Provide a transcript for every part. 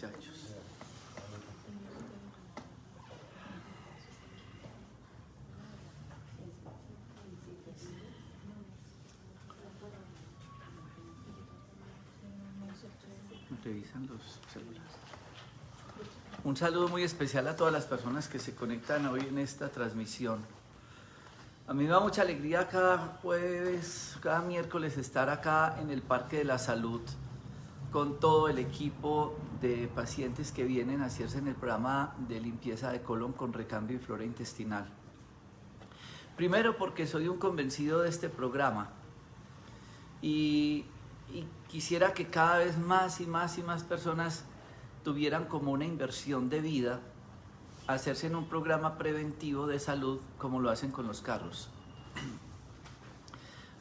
muchachos. Revisan los celulares. Un saludo muy especial a todas las personas que se conectan hoy en esta transmisión. A mí me da mucha alegría cada jueves, cada miércoles estar acá en el Parque de la Salud con todo el equipo de pacientes que vienen a hacerse en el programa de limpieza de colon con recambio y flora intestinal. Primero porque soy un convencido de este programa y quisiera que cada vez más y más personas tuvieran como una inversión de vida hacerse en un programa preventivo de salud como lo hacen con los carros.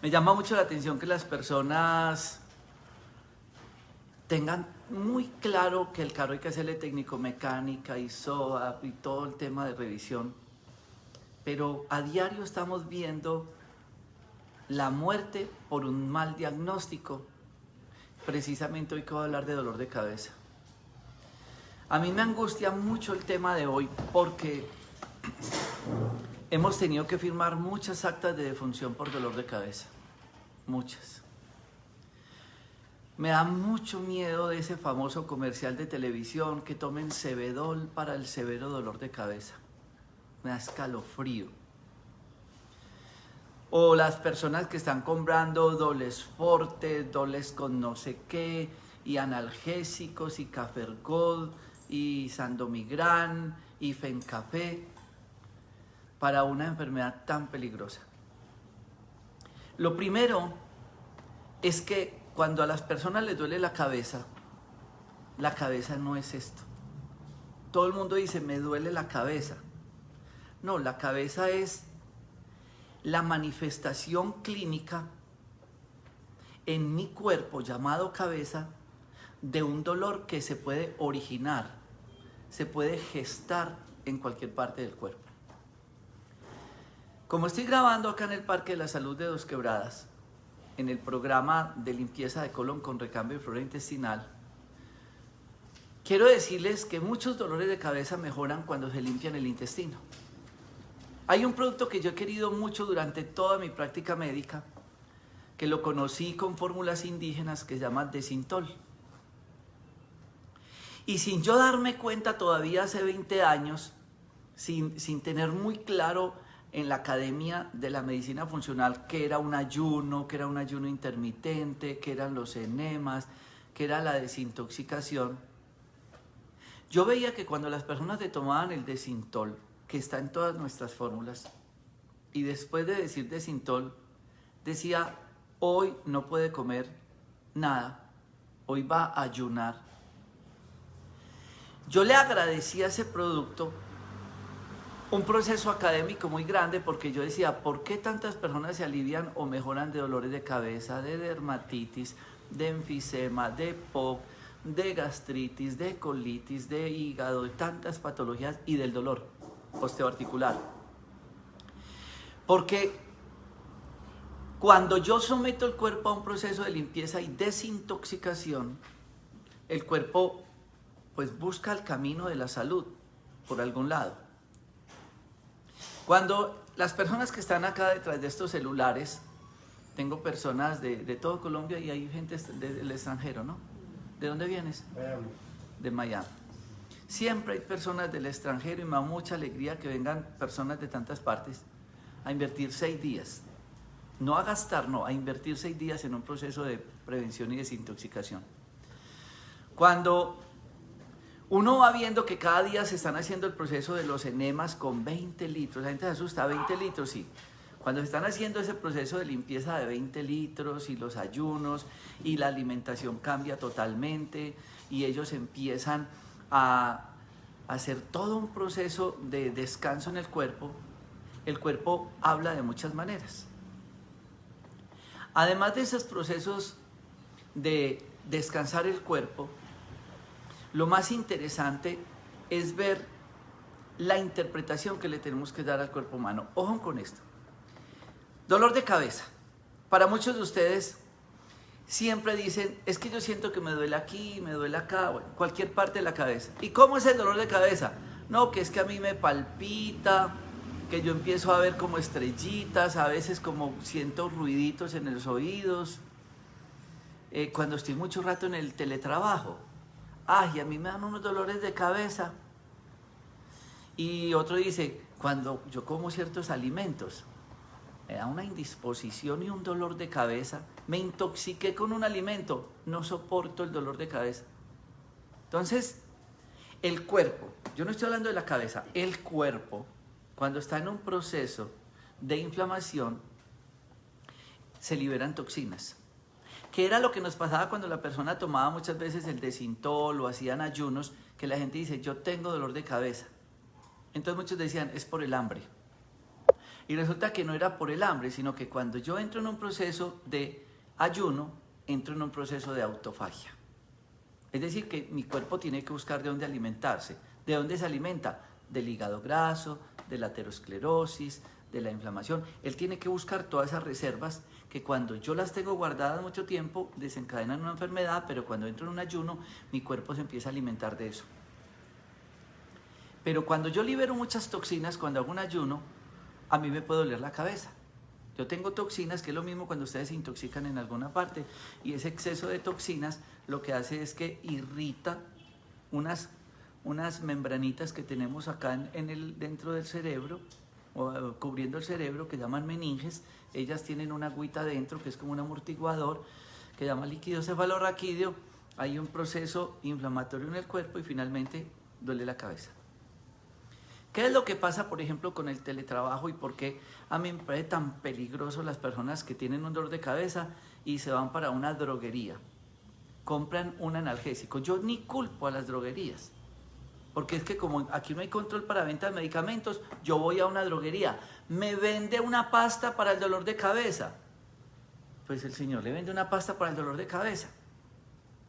Me llama mucho la atención que las personas tengan muy claro que el carro hay que hacerle técnico-mecánica y SOAP y todo el tema de revisión, pero a diario estamos viendo la muerte por un mal diagnóstico. Precisamente hoy que voy a hablar de dolor de cabeza. A mí me angustia mucho el tema de hoy porque hemos tenido que firmar muchas actas de defunción por dolor de cabeza. Muchas. Me da mucho miedo de ese famoso comercial de televisión que tomen Sebedol para el severo dolor de cabeza. Me da escalofrío. O las personas que están comprando doles forte, doles con no sé qué, y analgésicos, y Cafergot, y Sandomigran, y Fencafé, para una enfermedad tan peligrosa. Lo primero es que cuando a las personas les duele la cabeza no es esto. Todo el mundo dice, me duele la cabeza. No, la cabeza es la manifestación clínica en mi cuerpo llamado cabeza de un dolor que se puede originar, se puede gestar en cualquier parte del cuerpo. Como estoy grabando acá en el Parque de la Salud de Dos Quebradas, en el programa de limpieza de colon con recambio de flora intestinal, quiero decirles que muchos dolores de cabeza mejoran cuando se limpian el intestino. Hay un producto que yo he querido mucho durante toda mi práctica médica, que lo conocí con fórmulas indígenas, que se llama Desintol. Y sin yo darme cuenta todavía hace 20 años, sin tener muy claro en la academia de la medicina funcional que era un ayuno intermitente, que eran los enemas, que era la desintoxicación, yo veía que cuando las personas se tomaban el Desintol, que está en todas nuestras fórmulas, y después de decir Desintol, decía, hoy no puede comer nada, hoy va a ayunar. Yo le agradecí a ese producto un proceso académico muy grande porque yo decía, ¿por qué tantas personas se alivian o mejoran de dolores de cabeza, de dermatitis, de enfisema, de POC, de gastritis, de colitis, de hígado, de tantas patologías y del dolor osteoarticular? Porque cuando yo someto el cuerpo a un proceso de limpieza y desintoxicación, el cuerpo pues busca el camino de la salud por algún lado. Cuando las personas que están acá detrás de estos celulares, tengo personas de todo Colombia y hay gente del extranjero, ¿no? ¿De dónde vienes? Miami. De Miami. Siempre hay personas del extranjero y me da mucha alegría que vengan personas de tantas partes a invertir 6 días. No a gastar, no, a invertir 6 días en un proceso de prevención y desintoxicación. Cuando uno va viendo que cada día se están haciendo el proceso de los enemas con 20 litros, la gente se asusta, 20 litros, sí. Cuando se están haciendo ese proceso de limpieza de 20 litros y los ayunos y la alimentación cambia totalmente y ellos empiezan a hacer todo un proceso de descanso en el cuerpo habla de muchas maneras. Además de esos procesos de descansar el cuerpo, lo más interesante es ver la interpretación que le tenemos que dar al cuerpo humano. Ojo con esto. Dolor de cabeza. Para muchos de ustedes siempre dicen, es que yo siento que me duele aquí, me duele acá, bueno, cualquier parte de la cabeza. ¿Y cómo es el dolor de cabeza? No, que es que a mí me palpita, que yo empiezo a ver como estrellitas, a veces como siento ruiditos en los oídos, cuando estoy mucho rato en el teletrabajo. Ay, a mí me dan unos dolores de cabeza. Y otro dice, cuando yo como ciertos alimentos, me da una indisposición y un dolor de cabeza, me intoxiqué con un alimento, no soporto el dolor de cabeza. Entonces, el cuerpo, yo no estoy hablando de la cabeza, el cuerpo, cuando está en un proceso de inflamación, se liberan toxinas. Que era lo que nos pasaba cuando la persona tomaba muchas veces el Desintol o hacían ayunos, que la gente dice, yo tengo dolor de cabeza. Entonces muchos decían, es por el hambre. Y resulta que no era por el hambre, sino que cuando yo entro en un proceso de ayuno, entro en un proceso de autofagia. Es decir, que mi cuerpo tiene que buscar de dónde alimentarse. ¿De dónde se alimenta? Del hígado graso, de la aterosclerosis, de la inflamación. Él tiene que buscar todas esas reservas que cuando yo las tengo guardadas mucho tiempo desencadenan una enfermedad, pero cuando entro en un ayuno, mi cuerpo se empieza a alimentar de eso. Pero cuando yo libero muchas toxinas, cuando hago un ayuno, a mí me puede doler la cabeza. Yo tengo toxinas, que es lo mismo cuando ustedes se intoxican en alguna parte, y ese exceso de toxinas lo que hace es que irrita unas membranitas que tenemos acá dentro del cerebro, o cubriendo el cerebro, que llaman meninges. Ellas tienen una agüita dentro que es como un amortiguador, que llama líquido cefalorraquídeo. Hay un proceso inflamatorio en el cuerpo y finalmente duele la cabeza. ¿Qué es lo que pasa, por ejemplo, con el teletrabajo y por qué a mí me parece tan peligroso las personas que tienen un dolor de cabeza y se van para una droguería? Compran un analgésico. Yo ni culpo a las droguerías, porque es que como aquí no hay control para venta de medicamentos, yo voy a una droguería, me vende una pasta para el dolor de cabeza. Pues el señor le vende una pasta para el dolor de cabeza,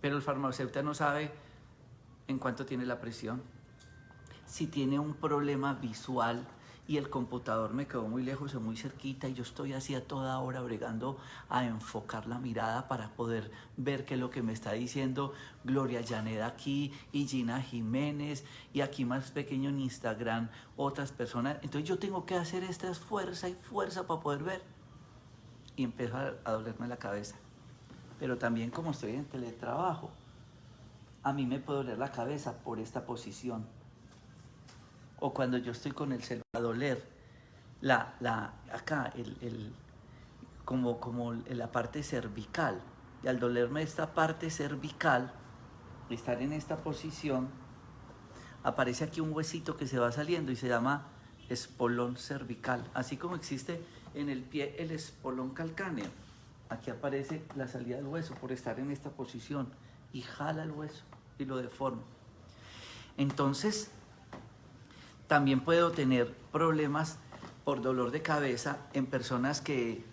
pero el farmacéutico no sabe en cuánto tiene la presión. Si tiene un problema visual y el computador me quedó muy lejos o muy cerquita y yo estoy así a toda hora bregando a enfocar la mirada para poder ver qué es lo que me está diciendo Gloria Llaneda aquí y Gina Jiménez y aquí más pequeño en Instagram otras personas. Entonces yo tengo que hacer esta fuerza y fuerza para poder ver y empezó a dolerme la cabeza. Pero también como estoy en teletrabajo, a mí me puede doler la cabeza por esta posición. O cuando yo estoy con el celular, a doler acá, como la parte cervical. Y al dolerme esta parte cervical, estar en esta posición, aparece aquí un huesito que se va saliendo y se llama espolón cervical. Así como existe en el pie el espolón calcáneo. Aquí aparece la salida del hueso por estar en esta posición y jala el hueso y lo deforma. Entonces, también puedo tener problemas por dolor de cabeza en personas que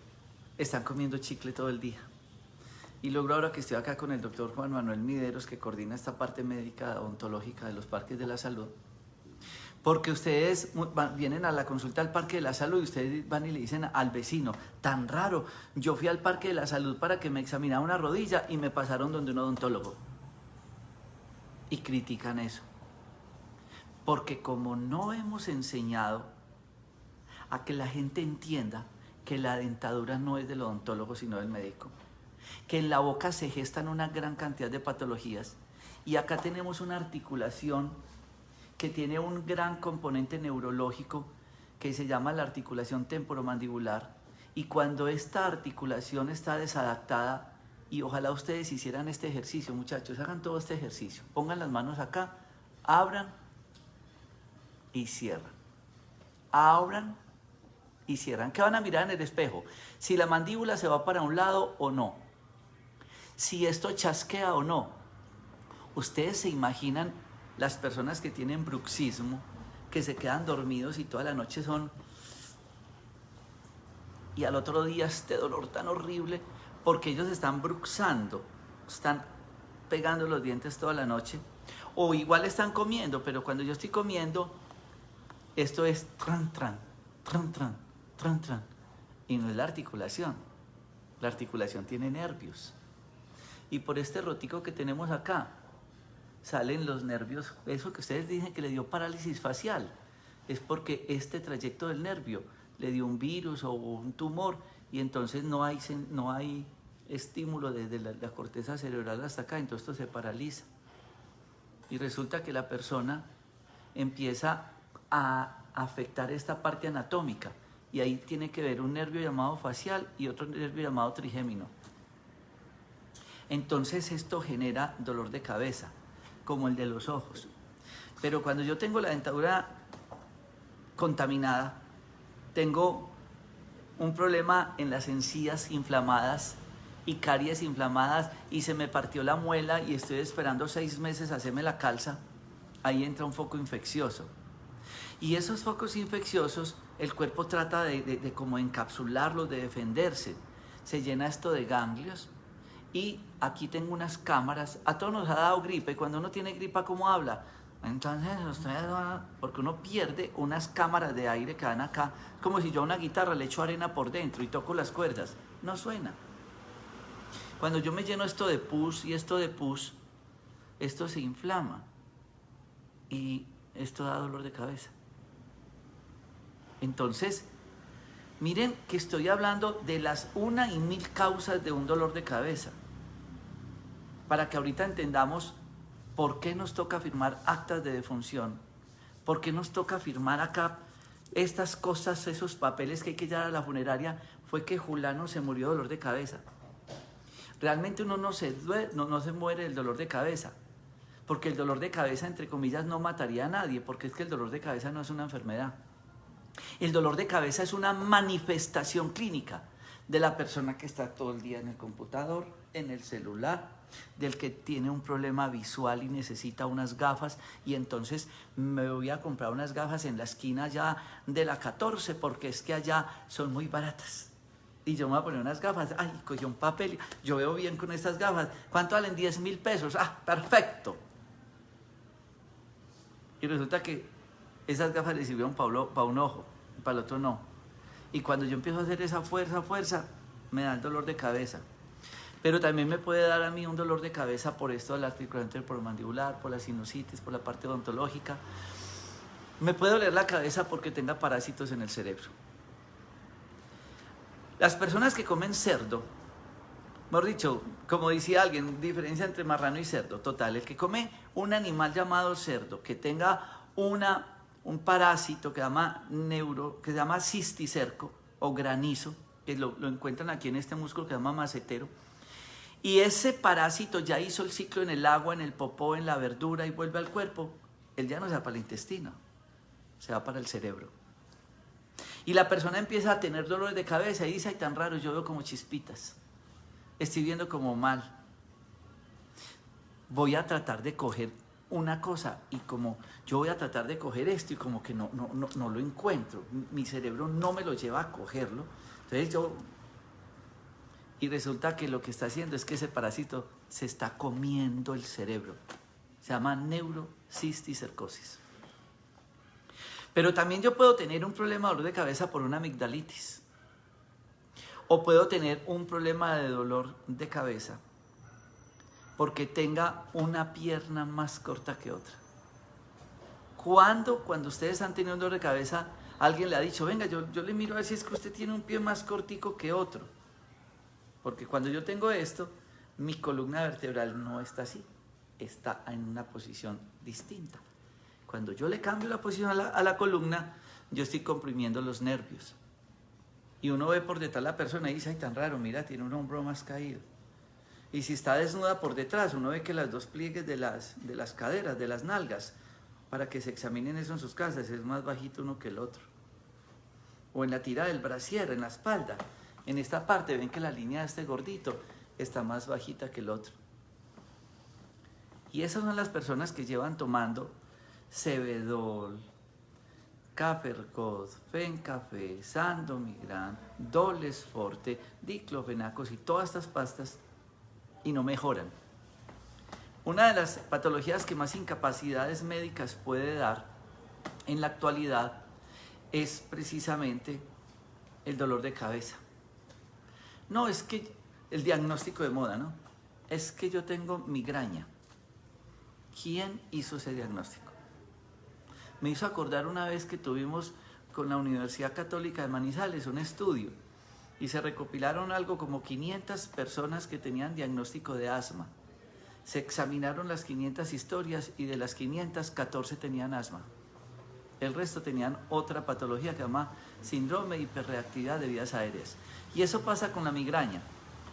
están comiendo chicle todo el día. Y logro ahora que estoy acá con el doctor Juan Manuel Mideros, que coordina esta parte médica odontológica de los parques de la salud, porque ustedes vienen a la consulta al parque de la salud y ustedes van y le dicen al vecino, tan raro, yo fui al parque de la salud para que me examinara una rodilla y me pasaron donde un odontólogo. Y critican eso. Porque como no hemos enseñado a que la gente entienda que la dentadura no es del odontólogo sino del médico, que en la boca se gestan una gran cantidad de patologías y acá tenemos una articulación que tiene un gran componente neurológico que se llama la articulación temporomandibular, y cuando esta articulación está desadaptada, y ojalá ustedes hicieran este ejercicio, muchachos, hagan todo este ejercicio, pongan las manos acá, abran y cierran, abran y cierran. ¿Qué van a mirar en el espejo? Si la mandíbula se va para un lado o no, si esto chasquea o no. Ustedes se imaginan las personas que tienen bruxismo, que se quedan dormidos y toda la noche son, y al otro día este dolor tan horrible, porque ellos están bruxando, están pegando los dientes toda la noche, o igual están comiendo, pero cuando yo estoy comiendo, esto es tran, tran, tran, tran, tran, tran, y no es la articulación tiene nervios. Y por este rotico que tenemos acá, salen los nervios. Eso que ustedes dicen que le dio parálisis facial, es porque este trayecto del nervio le dio un virus o un tumor y entonces no hay estímulo desde la corteza cerebral hasta acá, entonces esto se paraliza. Y resulta que la persona empieza a afectar esta parte anatómica y ahí tiene que ver un nervio llamado facial y otro nervio llamado trigémino. Entonces esto genera dolor de cabeza, como el de los ojos. Pero cuando yo tengo la dentadura contaminada, tengo un problema en las encías inflamadas y caries inflamadas y se me partió la muela y estoy esperando 6 meses a hacerme la calza, ahí entra un foco infeccioso. Y esos focos infecciosos, el cuerpo trata de como encapsularlos, de defenderse. Se llena esto de ganglios y aquí tengo unas cámaras. A todos nos ha dado gripe. Cuando uno tiene gripa, ¿cómo habla? Entonces, porque uno pierde unas cámaras de aire que van acá. Como si yo a una guitarra le echo arena por dentro y toco las cuerdas. No suena. Cuando yo me lleno esto de pus y esto de pus, esto se inflama y esto da dolor de cabeza. Entonces, miren que estoy hablando de las 1 y 1000 causas de un dolor de cabeza, para que ahorita entendamos por qué nos toca firmar actas de defunción, por qué nos toca firmar acá estas cosas, esos papeles que hay que llevar a la funeraria. Fue que Julano se murió de dolor de cabeza. Realmente uno no se muere del dolor de cabeza, porque el dolor de cabeza, entre comillas, no mataría a nadie, porque es que el dolor de cabeza no es una enfermedad. El dolor de cabeza es una manifestación clínica de la persona que está todo el día en el computador, en el celular, del que tiene un problema visual y necesita unas gafas y entonces me voy a comprar unas gafas en la esquina allá de la 14 porque es que allá son muy baratas. Y yo me voy a poner unas gafas, ay, cogí un papel, yo veo bien con estas gafas. ¿Cuánto valen? 10.000 pesos. Ah, perfecto. Y resulta que esas gafas le sirvieron para un ojo, para el otro no. Y cuando yo empiezo a hacer esa fuerza, me da el dolor de cabeza. Pero también me puede dar a mí un dolor de cabeza por esto de la articulación temporomandibular, por la sinusitis, por la parte odontológica. Me puede doler la cabeza porque tenga parásitos en el cerebro. Las personas que comen cerdo, mejor dicho, como decía alguien, diferencia entre marrano y cerdo, total, el que come un animal llamado cerdo, que tenga un parásito que se llama cisticerco o granizo, que lo encuentran aquí en este músculo que se llama macetero, y ese parásito ya hizo el ciclo en el agua, en el popó, en la verdura y vuelve al cuerpo, él ya no se va para el intestino, se va para el cerebro. Y la persona empieza a tener dolores de cabeza y dice, ay, tan raro, yo veo como chispitas, estoy viendo como mal. Voy a tratar de coger una cosa y como yo voy a tratar de coger esto y como que no lo encuentro, mi cerebro no me lo lleva a cogerlo, entonces y resulta que lo que está haciendo es que ese parásito se está comiendo el cerebro, se llama neurocisticercosis. Pero también yo puedo tener un problema de dolor de cabeza por una amigdalitis, o puedo tener un problema de dolor de cabeza porque tenga una pierna más corta que otra. Cuando ustedes han tenido un dolor de cabeza, alguien le ha dicho, venga, yo le miro a ver si es que usted tiene un pie más cortico que otro. Porque cuando yo tengo esto, mi columna vertebral no está así, está en una posición distinta. Cuando yo le cambio la posición a la columna, yo estoy comprimiendo los nervios. Y uno ve por detrás la persona y dice, ay, tan raro, mira, tiene un hombro más caído. Y si está desnuda por detrás, uno ve que las dos pliegues de las caderas, de las nalgas, para que se examinen eso en sus casas, es más bajito uno que el otro. O en la tira del brasier, en la espalda. En esta parte ven que la línea de este gordito está más bajita que el otro. Y esas son las personas que llevan tomando Cebedol, Cafercod, Fencafé, Sandomigran, Doles Forte, Diclofenacos y todas estas pastas y no mejoran. Una de las patologías que más incapacidades médicas puede dar en la actualidad es precisamente el dolor de cabeza. No, es que el diagnóstico de moda, ¿no? es que yo tengo migraña. ¿Quién hizo ese diagnóstico? Me hizo acordar una vez que tuvimos con la Universidad Católica de Manizales un estudio y se recopilaron algo como 500 personas que tenían diagnóstico de asma. Se examinaron las 500 historias y de las 500, 14 tenían asma. El resto tenían otra patología que se llama síndrome de hiperreactividad de vías aéreas. Y eso pasa con la migraña.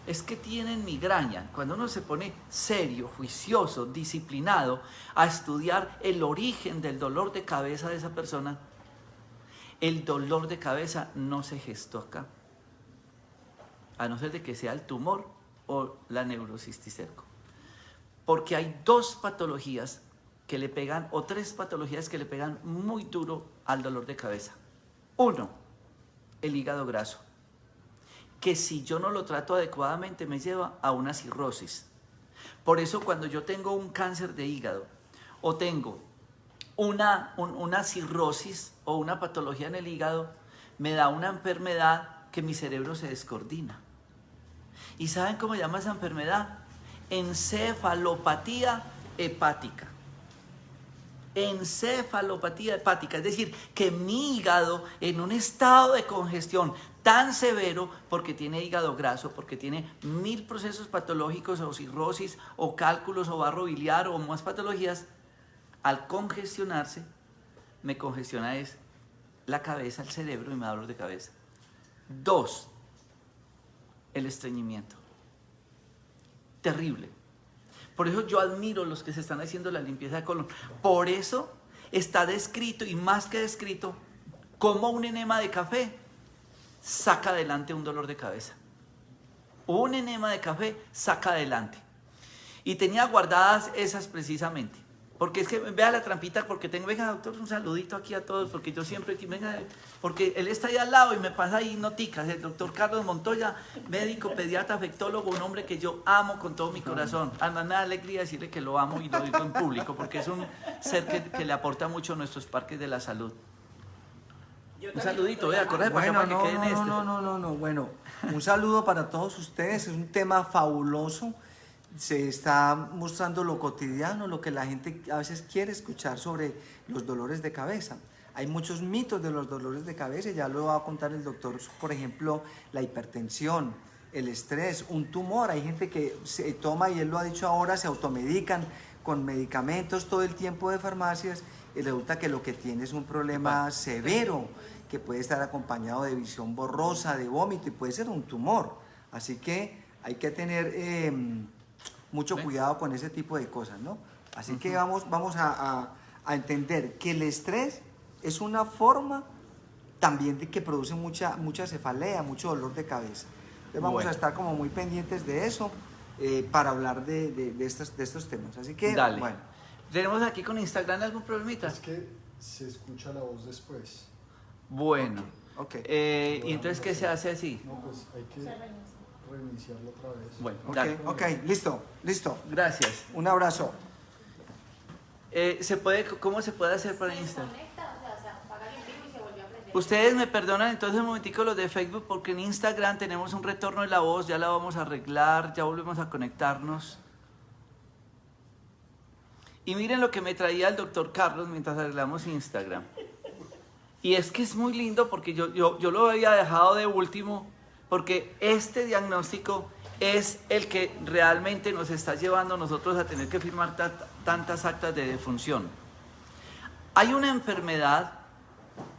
Es que tienen migraña. Cuando uno se pone serio, juicioso, disciplinado a estudiar el origen del dolor de cabeza de esa persona, el dolor de cabeza no se gestó acá, a no ser de que sea el tumor o la neurosis cisticerco. Porque hay dos patologías que le pegan, o tres patologías que le pegan muy duro al dolor de cabeza. Uno, el hígado graso, que si yo no lo trato adecuadamente me lleva a una cirrosis. Por eso cuando yo tengo un cáncer de hígado o tengo una cirrosis o una patología en el hígado, me da una enfermedad que mi cerebro se descoordina. ¿Y saben cómo se llama esa enfermedad? Encefalopatía hepática. Encefalopatía hepática, es decir, que mi hígado en un estado de congestión tan severo, porque tiene hígado graso, porque tiene 1000 procesos patológicos o cirrosis o cálculos o barro biliar o más patologías, al congestionarse, me congestiona es la cabeza, el cerebro y me da dolor de cabeza. Dos, el estreñimiento. Terrible. Por eso yo admiro los que se están haciendo la limpieza de colon. Por eso está descrito, y más que descrito, cómo un enema de café saca adelante un dolor de cabeza. Un enema de café saca adelante. Y tenía guardadas esas precisamente. Porque es que, vea la trampita, porque tengo, venga doctor, un saludito aquí a todos, porque yo siempre, venga, porque él está ahí al lado y me pasa ahí noticas, el doctor Carlos Montoya, médico, pediatra, afectólogo, un hombre que yo amo con todo mi corazón. Además me da alegría decirle que lo amo y lo digo en público, porque es un ser que le aporta mucho a nuestros parques de la salud. Un saludito, vea, corre para acá para que queden este. No, bueno, un saludo para todos ustedes, es un tema fabuloso. Se está mostrando lo cotidiano, lo que la gente a veces quiere escuchar sobre los dolores de cabeza. Hay muchos mitos de los dolores de cabeza, ya lo va a contar el doctor, por ejemplo, la hipertensión, el estrés, un tumor. Hay gente que se toma, y él lo ha dicho ahora, se automedican con medicamentos todo el tiempo de farmacias y resulta que lo que tiene es un problema severo que puede estar acompañado de visión borrosa, de vómito y puede ser un tumor. Así que hay que tener mucho cuidado con ese tipo de cosas, ¿no? Así que vamos a entender que el estrés es una forma también de que produce mucha cefalea, mucho dolor de cabeza. Entonces vamos a estar como muy pendientes de eso para hablar de estos temas. Así que, dale. bueno. ¿Tenemos aquí con Instagram algún problemita? Es que se escucha la voz después. Bueno. Okay. ¿Y entonces qué se hace así? No, pues hay que reiniciarlo otra vez. Bueno, Okay, ok, listo. gracias. Un abrazo. ¿Cómo se puede hacer para Instagram? Ustedes me perdonan entonces un momentico los de Facebook, porque en Instagram tenemos un retorno de la voz, ya la vamos a arreglar, ya volvemos a conectarnos. Y miren lo que me traía el doctor Carlos mientras arreglamos Instagram. Y es que es muy lindo porque yo lo había dejado de último, porque este diagnóstico es el que realmente nos está llevando a nosotros a tener que firmar tantas actas de defunción. Hay una enfermedad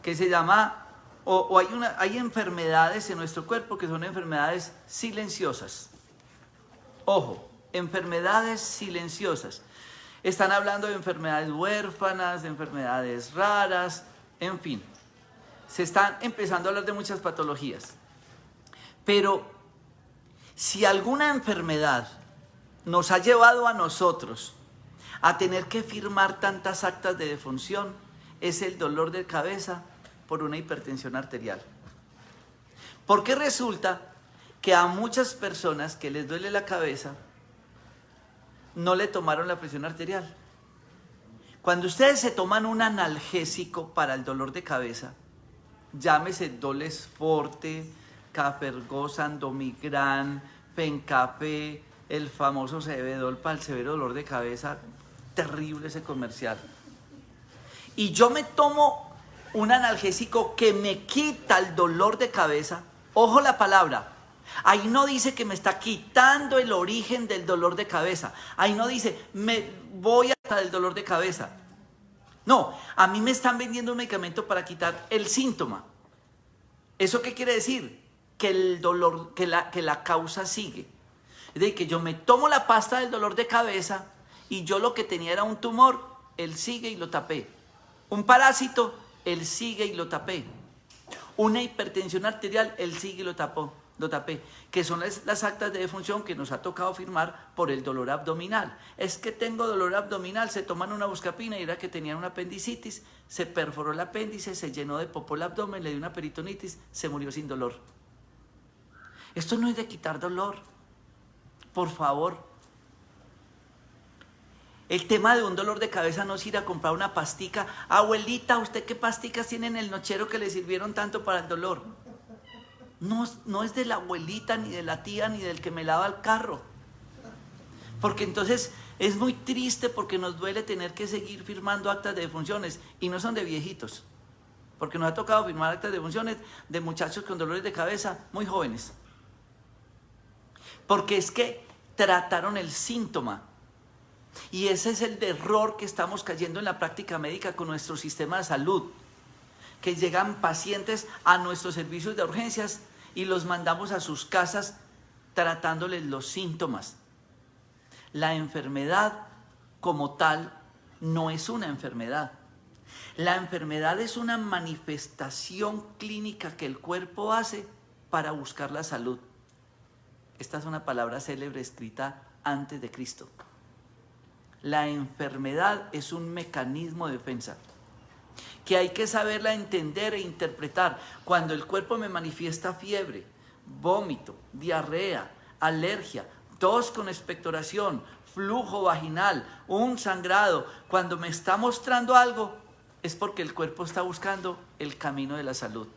que se llama, hay enfermedades en nuestro cuerpo que son enfermedades silenciosas. Ojo, enfermedades silenciosas. Están hablando de enfermedades huérfanas, de enfermedades raras, en fin. Se están empezando a hablar de muchas patologías. Pero si alguna enfermedad nos ha llevado a nosotros a tener que firmar tantas actas de defunción, es el dolor de cabeza por una hipertensión arterial. Porque resulta que a muchas personas que les duele la cabeza no le tomaron la presión arterial. Cuando ustedes se toman un analgésico para el dolor de cabeza, llámese Dolesforte, Cafergot, Sandomigran, Fencapé, el famoso Cebedol para el severo dolor de cabeza, terrible ese comercial. Y yo me tomo un analgésico que me quita el dolor de cabeza. Ojo la palabra. Ahí no dice que me está quitando el origen del dolor de cabeza. Ahí no dice, me voy hasta el dolor de cabeza. No, a mí me están vendiendo un medicamento para quitar el síntoma. ¿Eso qué quiere decir? Que el dolor, que la causa sigue. Es decir, que yo me tomo la pasta del dolor de cabeza y yo lo que tenía era un tumor, él sigue y lo tapé. Un parásito, él sigue y lo tapé. Una hipertensión arterial, él sigue y lo tapé, que son las actas de defunción que nos ha tocado firmar por el dolor abdominal. Es que tengo dolor abdominal, se toman una buscapina y era que tenían una apendicitis, se perforó el apéndice, se llenó de popó el abdomen, le dio una peritonitis, se murió sin dolor. Esto no es de quitar dolor, por favor. El tema de un dolor de cabeza no es ir a comprar una pastica. Abuelita, ¿usted qué pasticas tiene en el nochero que le sirvieron tanto para el dolor? No es de la abuelita, ni de la tía, ni del que me lava el carro. Porque entonces es muy triste porque nos duele tener que seguir firmando actas de defunciones y no son de viejitos. Porque nos ha tocado firmar actas de defunciones de muchachos con dolores de cabeza muy jóvenes. Porque es que trataron el síntoma. Y ese es el error que estamos cayendo en la práctica médica con nuestro sistema de salud. Que llegan pacientes a nuestros servicios de urgencias y los mandamos a sus casas tratándoles los síntomas. La enfermedad como tal no es una enfermedad. La enfermedad es una manifestación clínica que el cuerpo hace para buscar la salud. Esta es una palabra célebre escrita antes de Cristo. La enfermedad es un mecanismo de defensa que hay que saberla entender e interpretar. Cuando el cuerpo me manifiesta fiebre, vómito, diarrea, alergia, tos con expectoración, flujo vaginal, un sangrado, cuando me está mostrando algo, es porque el cuerpo está buscando el camino de la salud.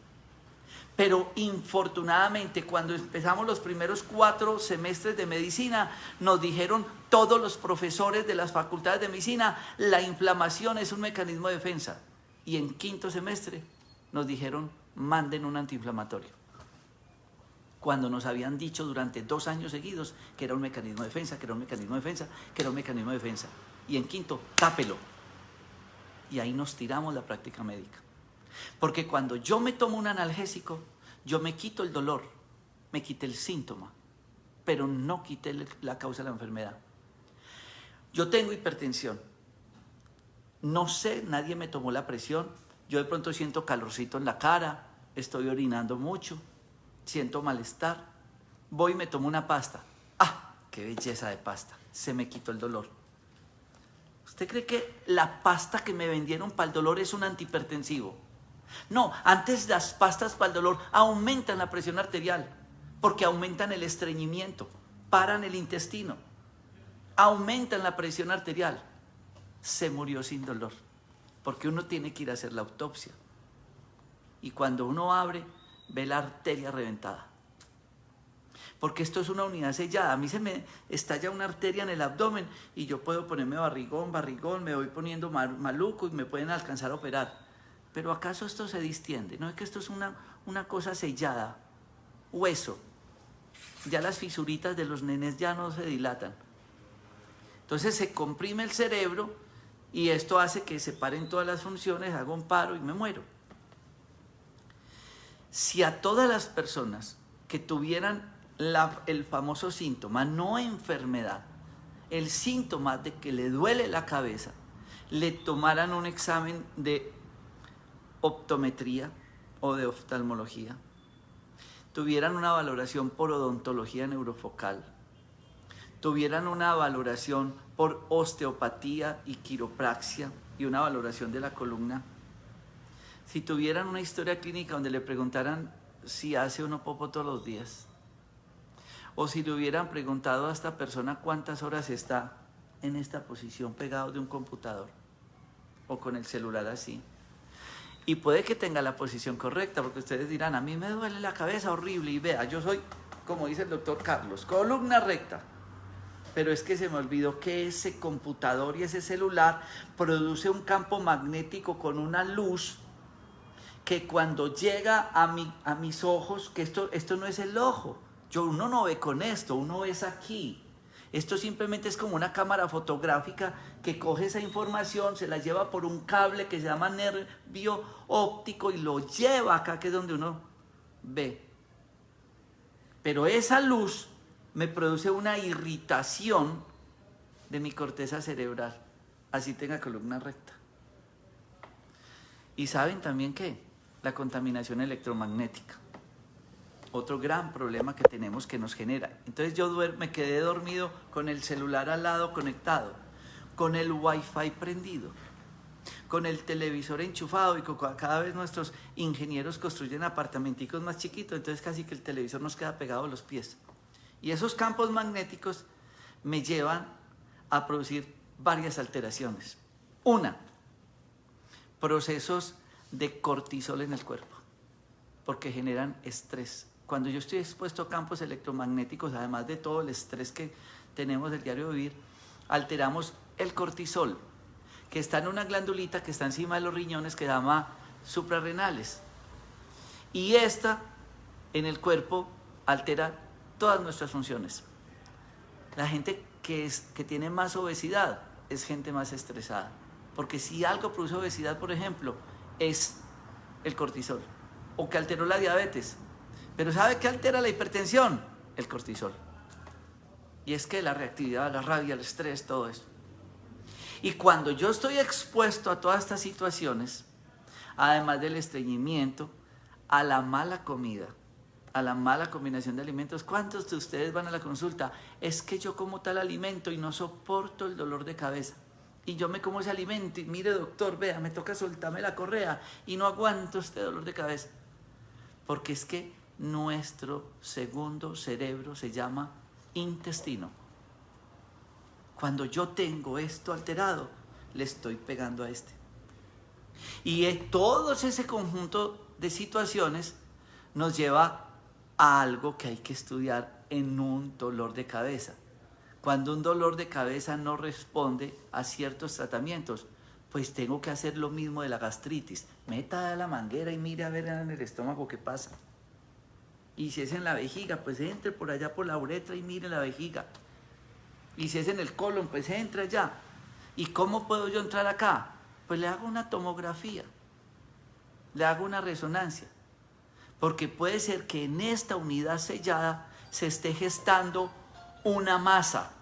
Pero infortunadamente, cuando empezamos los primeros 4 semestres de medicina, nos dijeron todos los profesores de las facultades de medicina, la inflamación es un mecanismo de defensa. Y en 5º semestre nos dijeron, manden un antiinflamatorio. Cuando nos habían dicho durante 2 años seguidos que era un mecanismo de defensa, que era un mecanismo de defensa, que era un mecanismo de defensa. Y en 5º, tápelo. Y ahí nos tiramos la práctica médica. Porque cuando yo me tomo un analgésico, yo me quito el dolor, me quité el síntoma, pero no quité la causa de la enfermedad. Yo tengo hipertensión. No sé, nadie me tomó la presión. Yo de pronto siento calorcito en la cara, estoy orinando mucho, siento malestar. Voy y me tomo una pasta. ¡Ah! ¡Qué belleza de pasta! Se me quitó el dolor. ¿Usted cree que la pasta que me vendieron para el dolor es un antihipertensivo? No, antes las pastas para el dolor aumentan la presión arterial, porque aumentan el estreñimiento, paran el intestino, aumentan la presión arterial. Se murió sin dolor, porque uno tiene que ir a hacer la autopsia. Y cuando uno abre, ve la arteria reventada. Porque esto es una unidad sellada. A mí se me estalla una arteria en el abdomen y yo puedo ponerme barrigón, me voy poniendo maluco y me pueden alcanzar a operar. Pero ¿acaso esto se distiende? No es que esto es una cosa sellada, hueso. Ya las fisuritas de los nenes ya no se dilatan. Entonces se comprime el cerebro y esto hace que se paren todas las funciones, hago un paro y me muero. Si a todas las personas que tuvieran el famoso síntoma, no enfermedad, el síntoma de que le duele la cabeza, le tomaran un examen de optometría o de oftalmología, tuvieran una valoración por odontología neurofocal, tuvieran una valoración por osteopatía y quiropraxia y una valoración de la columna, si tuvieran una historia clínica donde le preguntaran si hace uno popo todos los días, o si le hubieran preguntado a esta persona cuántas horas está en esta posición pegado de un computador o con el celular así. Y puede que tenga la posición correcta, porque ustedes dirán, a mí me duele la cabeza horrible y vea, yo soy, como dice el doctor Carlos, columna recta. pero es que se me olvidó que ese computador y ese celular produce un campo magnético con una luz que cuando llega a mis ojos, que esto no es el ojo, uno no ve con esto, uno es aquí. Esto simplemente es como una cámara fotográfica que coge esa información, se la lleva por un cable que se llama nervio óptico y lo lleva acá, que es donde uno ve. Pero esa luz me produce una irritación de mi corteza cerebral, así tenga columna recta. Y saben también que la contaminación electromagnética, otro gran problema que tenemos que nos genera. Entonces yo me quedé dormido con el celular al lado conectado, con el wifi prendido, con el televisor enchufado, y cada vez nuestros ingenieros construyen apartamenticos más chiquitos, entonces casi que el televisor nos queda pegado a los pies. Y esos campos magnéticos me llevan a producir varias alteraciones. Una, procesos de cortisol en el cuerpo, porque generan estrés. Cuando yo estoy expuesto a campos electromagnéticos, además de todo el estrés que tenemos del diario vivir, alteramos el cortisol, que está en una glandulita que está encima de los riñones, que se llama suprarrenales. Y esta, en el cuerpo, altera todas nuestras funciones. La gente que tiene más obesidad es gente más estresada, porque si algo produce obesidad, por ejemplo, es el cortisol, o que alteró la diabetes. Pero ¿sabe qué altera la hipertensión? El cortisol. Y es que la reactividad, la rabia, el estrés, todo eso. Y cuando yo estoy expuesto a todas estas situaciones, además del estreñimiento, a la mala comida, a la mala combinación de alimentos, ¿cuántos de ustedes van a la consulta? Es que yo como tal alimento y no soporto el dolor de cabeza. Y yo me como ese alimento y mire doctor, vea, me toca soltarme la correa y no aguanto este dolor de cabeza. Porque es que nuestro segundo cerebro se llama intestino. Cuando yo tengo esto alterado, le estoy pegando a este. Y todo ese conjunto de situaciones nos lleva a algo que hay que estudiar en un dolor de cabeza. Cuando un dolor de cabeza no responde a ciertos tratamientos, pues tengo que hacer lo mismo de la gastritis. Meta la manguera y mire a ver en el estómago qué pasa. Y si es en la vejiga, pues entre por allá por la uretra y mire la vejiga. Y si es en el colon, pues entra allá. ¿Y cómo puedo yo entrar acá? Pues le hago una tomografía, le hago una resonancia. Porque puede ser que en esta unidad sellada se esté gestando una masa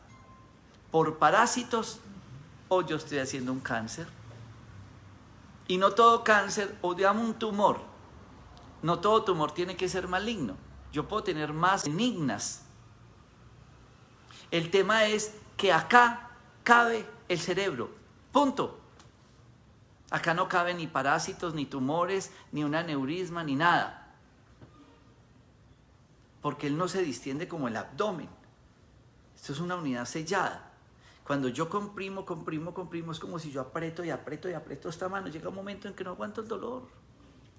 por parásitos, o yo estoy haciendo un cáncer. Y no todo cáncer, o digamos un tumor, no todo tumor tiene que ser maligno. Yo puedo tener más benignas. El tema es que acá cabe el cerebro, punto. Acá no caben ni parásitos, ni tumores, ni un aneurisma, ni nada. Porque él no se distiende como el abdomen. Esto es una unidad sellada. Cuando yo comprimo, es como si yo aprieto y aprieto y aprieto esta mano. Llega un momento en que no aguanto el dolor.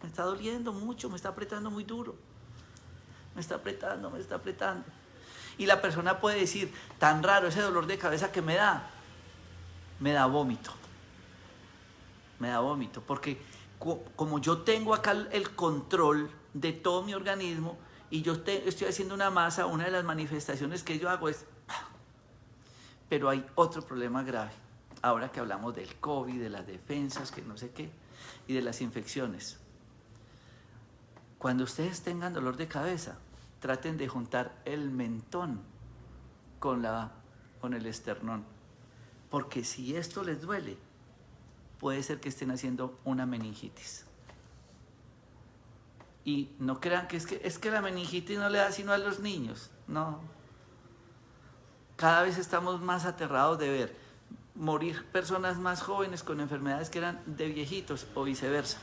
Me está doliendo mucho, me está apretando muy duro. Me está apretando. Y la persona puede decir, tan raro ese dolor de cabeza que me da vómito. Me da vómito, porque como yo tengo acá el control de todo mi organismo y yo estoy haciendo una masa, una de las manifestaciones que yo hago es... Pero hay otro problema grave, ahora que hablamos del COVID, de las defensas, que no sé qué, y de las infecciones. Cuando ustedes tengan dolor de cabeza, traten de juntar el mentón con el esternón, porque si esto les duele, puede ser que estén haciendo una meningitis. Y no crean que es que la meningitis no le da sino a los niños, no. Cada vez estamos más aterrados de ver morir personas más jóvenes con enfermedades que eran de viejitos o viceversa.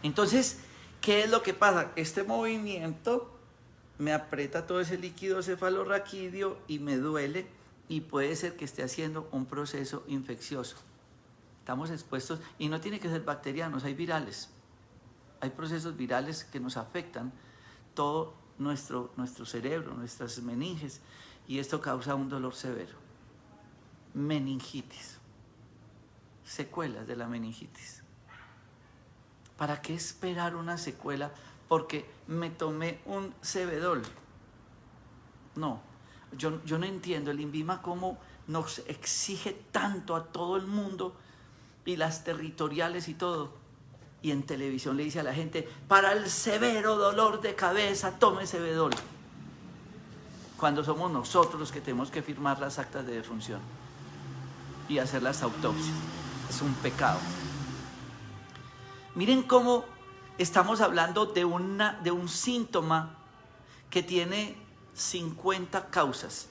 Entonces, ¿qué es lo que pasa? Este movimiento me aprieta todo ese líquido cefalorraquídeo y me duele, y puede ser que esté haciendo un proceso infeccioso. Estamos expuestos, y no tiene que ser bacterianos, hay virales. Hay procesos virales que nos afectan todo nuestro cerebro, nuestras meninges. y esto causa un dolor severo. Meningitis. Secuelas de la meningitis. ¿Para qué esperar una secuela? Porque me tomé un Cebedol. No, yo no entiendo el INVIMA cómo nos exige tanto a todo el mundo y las territoriales y todo. Y en televisión le dice a la gente, para el severo dolor de cabeza, tome Cebedol. Cuando somos nosotros los que tenemos que firmar las actas de defunción y hacer las autopsias. Es un pecado. Miren cómo estamos hablando de un síntoma que tiene 50 causas.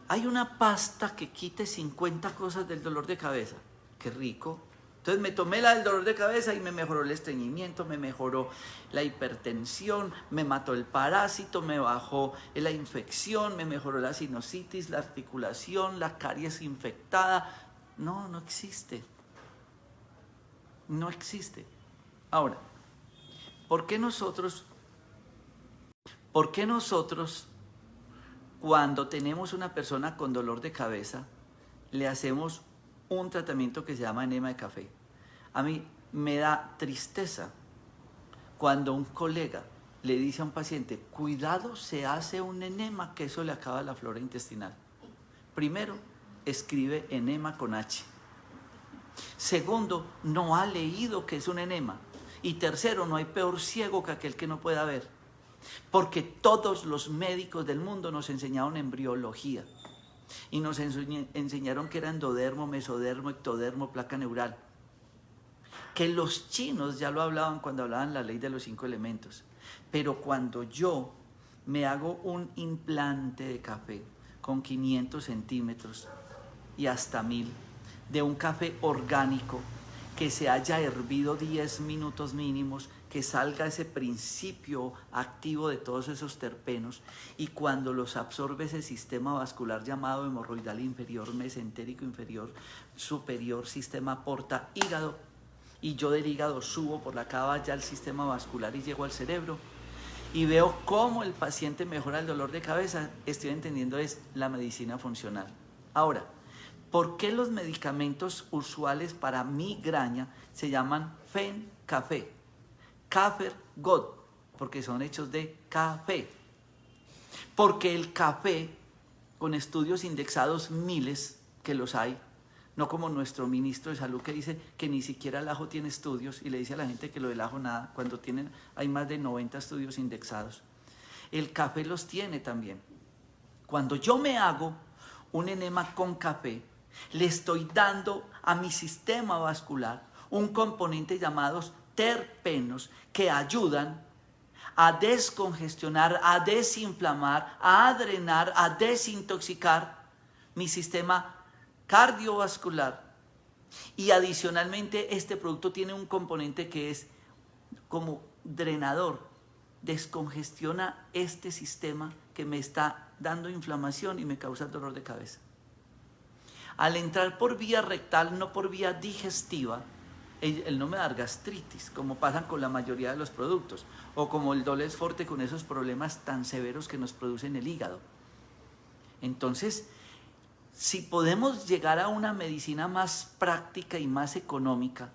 Hay una pasta que quite 50 cosas del dolor de cabeza. Qué rico. Entonces me tomé la del dolor de cabeza y me mejoró el estreñimiento, me mejoró la hipertensión, me mató el parásito, me bajó la infección, me mejoró la sinusitis, la articulación, la caries infectada. No, no existe. No existe. Ahora, ¿por qué nosotros cuando tenemos una persona con dolor de cabeza le hacemos un tratamiento que se llama enema de café? A mí me da tristeza cuando un colega le dice a un paciente, cuidado, se hace un enema, que eso le acaba la flora intestinal. Primero, escribe enema con H. Segundo, no ha leído que es un enema. Y tercero, no hay peor ciego que aquel que no pueda ver. Porque todos los médicos del mundo nos enseñaron embriología. Y nos enseñaron que era endodermo, mesodermo, ectodermo, placa neural. Que los chinos ya lo hablaban cuando hablaban la ley de los 5 elementos. Pero cuando yo me hago un implante de café con 500 centímetros y hasta 1000, de un café orgánico que se haya hervido 10 minutos mínimos, que salga ese principio activo de todos esos terpenos, y cuando los absorbe ese sistema vascular llamado hemorroidal inferior, mesentérico inferior, superior, sistema porta, hígado, y yo del hígado subo por la cava ya al sistema vascular y llego al cerebro, y veo cómo el paciente mejora el dolor de cabeza, estoy entendiendo es la medicina funcional. Ahora, ¿por qué los medicamentos usuales para migraña se llaman FEN-Café? Kafer-God, porque son hechos de café. Porque el café, con estudios indexados miles, que los hay, no como nuestro ministro de salud que dice que ni siquiera el ajo tiene estudios y le dice a la gente que lo del ajo nada, cuando hay más de 90 estudios indexados. El café los tiene también. Cuando yo me hago un enema con café, le estoy dando a mi sistema vascular un componente llamados terpenos que ayudan a descongestionar, a desinflamar, a drenar, a desintoxicar mi sistema cardiovascular. Y adicionalmente este producto tiene un componente que es como drenador, descongestiona este sistema que me está dando inflamación y me causa dolor de cabeza. Al entrar por vía rectal, no por vía digestiva, él no me da gastritis, como pasa con la mayoría de los productos, o como el Doles Forte con esos problemas tan severos que nos producen el hígado. Entonces, si podemos llegar a una medicina más práctica y más económica,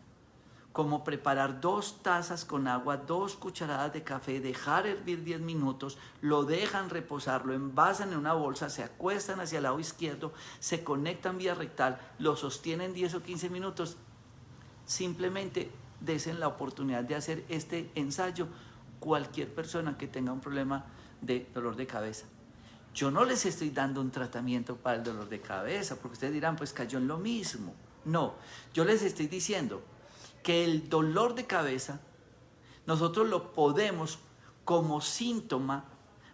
como preparar 2 tazas con agua, 2 cucharadas de café, dejar hervir 10 minutos, lo dejan reposar, lo envasan en una bolsa, se acuestan hacia el lado izquierdo, se conectan vía rectal, lo sostienen 10 o 15 minutos, simplemente desen la oportunidad de hacer este ensayo cualquier persona que tenga un problema de dolor de cabeza. Yo no les estoy dando un tratamiento para el dolor de cabeza, porque ustedes dirán, pues cayó en lo mismo. No, yo les estoy diciendo que el dolor de cabeza nosotros lo podemos como síntoma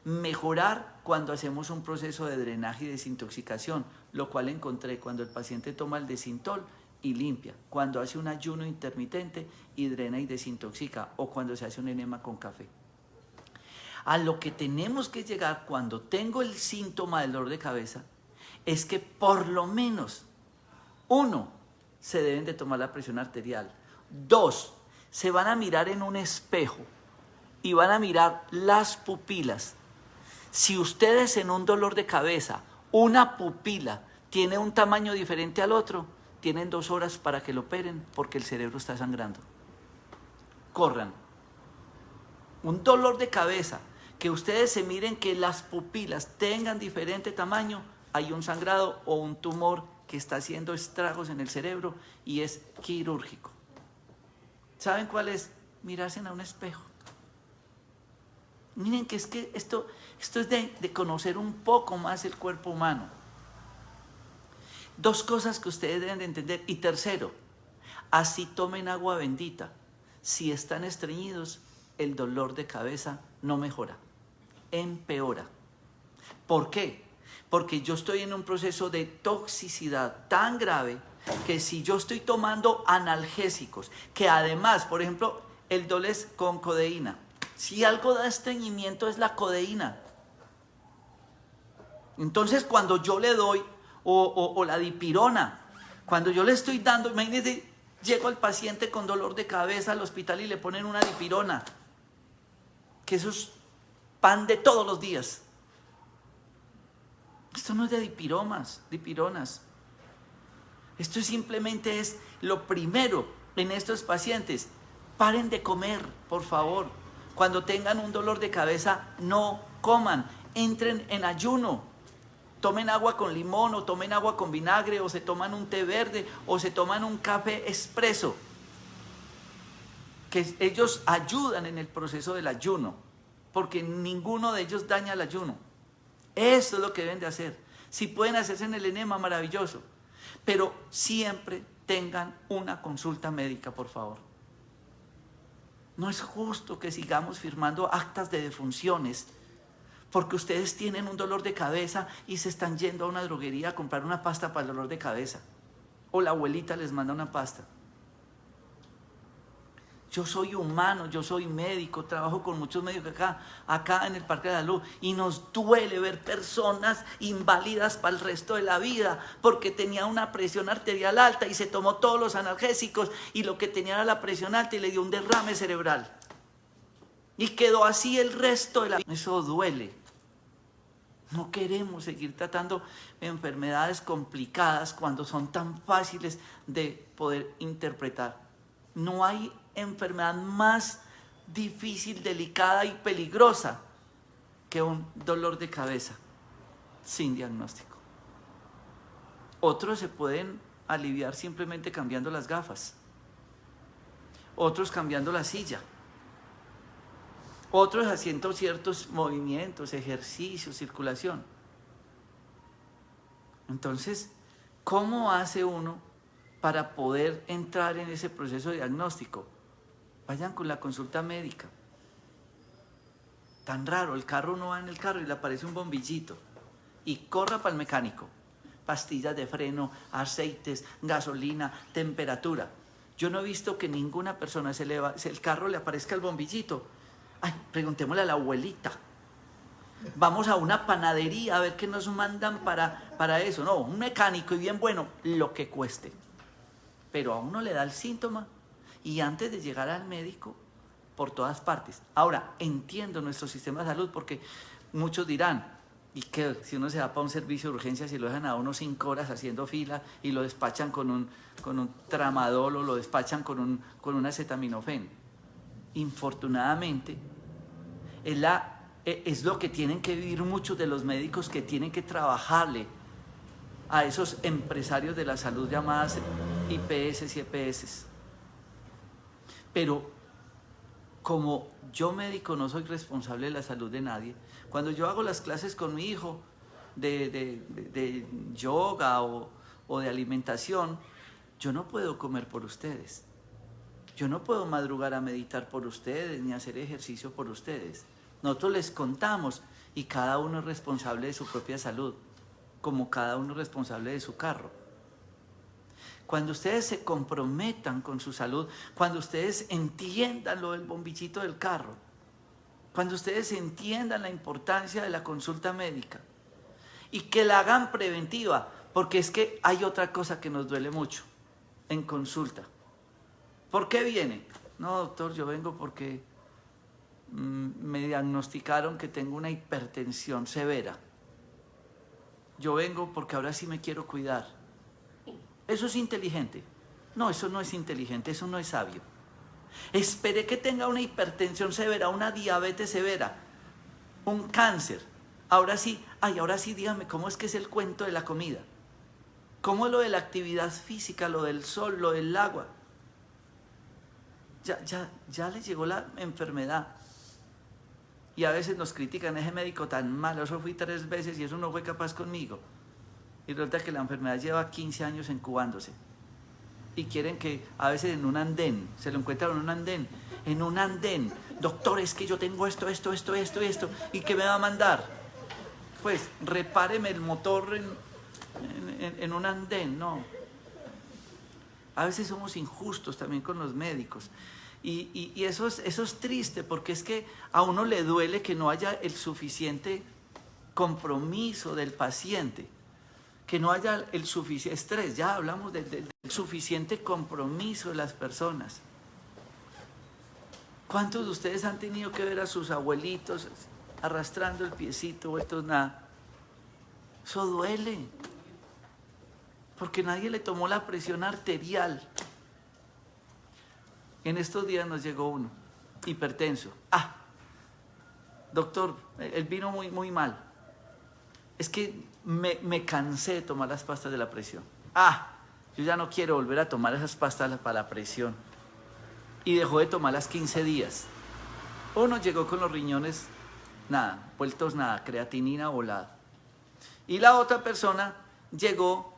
mejorar cuando hacemos un proceso de drenaje y desintoxicación, lo cual encontré cuando el paciente toma el Desintol y limpia, cuando hace un ayuno intermitente y drena y desintoxica, o cuando se hace un enema con café. A lo que tenemos que llegar cuando tengo el síntoma del dolor de cabeza es que por lo menos 1, se deben de tomar la presión arterial. 2, se van a mirar en un espejo y van a mirar las pupilas. Si ustedes en un dolor de cabeza, una pupila tiene un tamaño diferente al otro, tienen 2 horas para que lo operen porque el cerebro está sangrando. Corran. Un dolor de cabeza, que ustedes se miren que las pupilas tengan diferente tamaño, hay un sangrado o un tumor que está haciendo estragos en el cerebro y es quirúrgico. ¿Saben cuál es? Mirarse a un espejo. Miren que esto es de conocer un poco más el cuerpo humano. 2 cosas que ustedes deben de entender. Y tercero, así tomen agua bendita. Si están estreñidos, el dolor de cabeza no mejora, empeora. ¿Por qué? Porque yo estoy en un proceso de toxicidad tan grave que si yo estoy tomando analgésicos, que además, por ejemplo, el Dolex con codeína, si algo da estreñimiento es la codeína. Entonces cuando yo le doy, o la dipirona, cuando yo le estoy dando, imagínense, llego al paciente con dolor de cabeza al hospital y le ponen una dipirona, que eso es pan de todos los días. Esto no es de dipironas. Esto simplemente es lo primero en estos pacientes. Paren de comer, por favor. Cuando tengan un dolor de cabeza, no coman. Entren en ayuno. Tomen agua con limón, o tomen agua con vinagre, o se toman un té verde, o se toman un café expreso. Que ellos ayudan en el proceso del ayuno, porque ninguno de ellos daña el ayuno. Eso es lo que deben de hacer. Si pueden hacerse en el enema, maravilloso. Pero siempre tengan una consulta médica, por favor. No es justo que sigamos firmando actas de defunciones porque ustedes tienen un dolor de cabeza y se están yendo a una droguería a comprar una pasta para el dolor de cabeza. O la abuelita les manda una pasta. Yo soy humano, yo soy médico, trabajo con muchos médicos acá en el Parque de la Luz, y nos duele ver personas inválidas para el resto de la vida porque tenía una presión arterial alta y se tomó todos los analgésicos y lo que tenía era la presión alta y le dio un derrame cerebral. Y quedó así el resto de la vida. Eso duele. No queremos seguir tratando enfermedades complicadas cuando son tan fáciles de poder interpretar. No hay enfermedad más difícil, delicada y peligrosa que un dolor de cabeza sin diagnóstico. Otros se pueden aliviar simplemente cambiando las gafas, otros cambiando la silla, otros haciendo ciertos movimientos, ejercicios, circulación. Entonces, ¿cómo hace uno para poder entrar en ese proceso de diagnóstico? Vayan con la consulta médica. Tan raro, el carro, uno va en el carro y le aparece un bombillito y corra para el mecánico. Pastillas de freno, aceites, gasolina, temperatura. Yo no he visto que ninguna persona el carro le aparezca el bombillito. Ay, preguntémosle a la abuelita. Vamos a una panadería a ver qué nos mandan para eso. No, un mecánico y bien bueno, lo que cueste. Pero a uno le da el síntoma y antes de llegar al médico, por todas partes. Ahora, entiendo nuestro sistema de salud porque muchos dirán, ¿y qué? Si uno se va para un servicio de urgencias y lo dejan a uno 5 horas haciendo fila y lo despachan con un tramadol o lo despachan con un acetaminofén. Infortunadamente, es lo que tienen que vivir muchos de los médicos que tienen que trabajarle a esos empresarios de la salud llamadas IPS y EPS. Pero como yo médico no soy responsable de la salud de nadie, cuando yo hago las clases con mi hijo de yoga o de alimentación, yo no puedo comer por ustedes. Yo no puedo madrugar a meditar por ustedes ni hacer ejercicio por ustedes. Nosotros les contamos y cada uno es responsable de su propia salud, como cada uno es responsable de su carro. Cuando ustedes se comprometan con su salud, cuando ustedes entiendan lo del bombillito del carro, cuando ustedes entiendan la importancia de la consulta médica y que la hagan preventiva, porque es que hay otra cosa que nos duele mucho en consulta. ¿Por qué viene? No, doctor, yo vengo porque me diagnosticaron que tengo una hipertensión severa. Yo vengo porque ahora sí me quiero cuidar. ¿Eso es inteligente? No, eso no es inteligente, eso no es sabio. Esperé que tenga una hipertensión severa, una diabetes severa, un cáncer. Ahora sí, ahora sí dígame, ¿cómo es que es el cuento de la comida? ¿Cómo es lo de la actividad física, lo del sol, lo del agua? Ya le llegó la enfermedad. Y a veces nos critican, ese médico tan malo, eso fui 3 veces y eso no fue capaz conmigo. Y resulta que la enfermedad lleva 15 años incubándose. Y quieren que a veces en un andén, se lo encuentran en un andén, doctor, es que yo tengo esto, ¿y qué me va a mandar? Pues repáreme el motor en un andén, no. A veces somos injustos también con los médicos. Y eso es triste, porque es que a uno le duele que no haya el suficiente compromiso del paciente, que no haya el suficiente estrés. Ya hablamos del suficiente compromiso de las personas. ¿Cuántos de ustedes han tenido que ver a sus abuelitos arrastrando el piecito, vueltos nada? Eso duele, porque nadie le tomó la presión arterial. En estos días nos llegó uno, hipertenso. Doctor, él vino muy mal. Es que me cansé de tomar las pastas de la presión. Yo ya no quiero volver a tomar esas pastas para la presión. Y dejó de tomarlas 15 días. Uno llegó con los riñones, nada, vueltos nada, creatinina volada. Y la otra persona llegó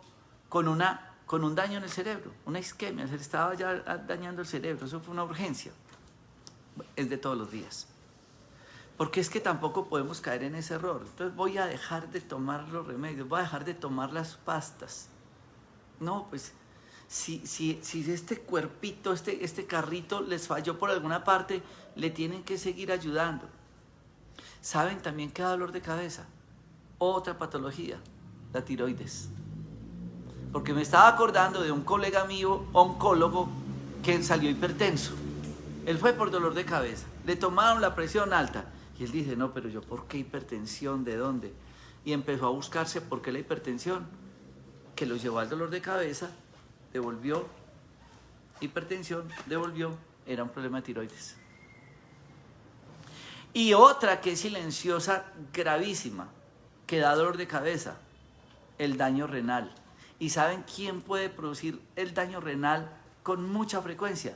con un daño en el cerebro, una isquemia, se le estaba ya dañando el cerebro, eso fue una urgencia. Es de todos los días. Porque es que tampoco podemos caer en ese error. Entonces voy a dejar de tomar los remedios, voy a dejar de tomar las pastas. No, pues si este cuerpito, este carrito les falló por alguna parte, le tienen que seguir ayudando. ¿Saben también qué da dolor de cabeza? Otra patología, la tiroides. Porque me estaba acordando de un colega mío, oncólogo, que salió hipertenso. Él fue por dolor de cabeza. Le tomaron la presión alta. Y él dice, no, pero yo, ¿por qué hipertensión? ¿De dónde? Y empezó a buscarse por qué la hipertensión. Que lo llevó al dolor de cabeza, devolvió hipertensión, devolvió, era un problema de tiroides. Y otra que es silenciosa, gravísima, que da dolor de cabeza, el daño renal. ¿Y saben quién puede producir el daño renal con mucha frecuencia?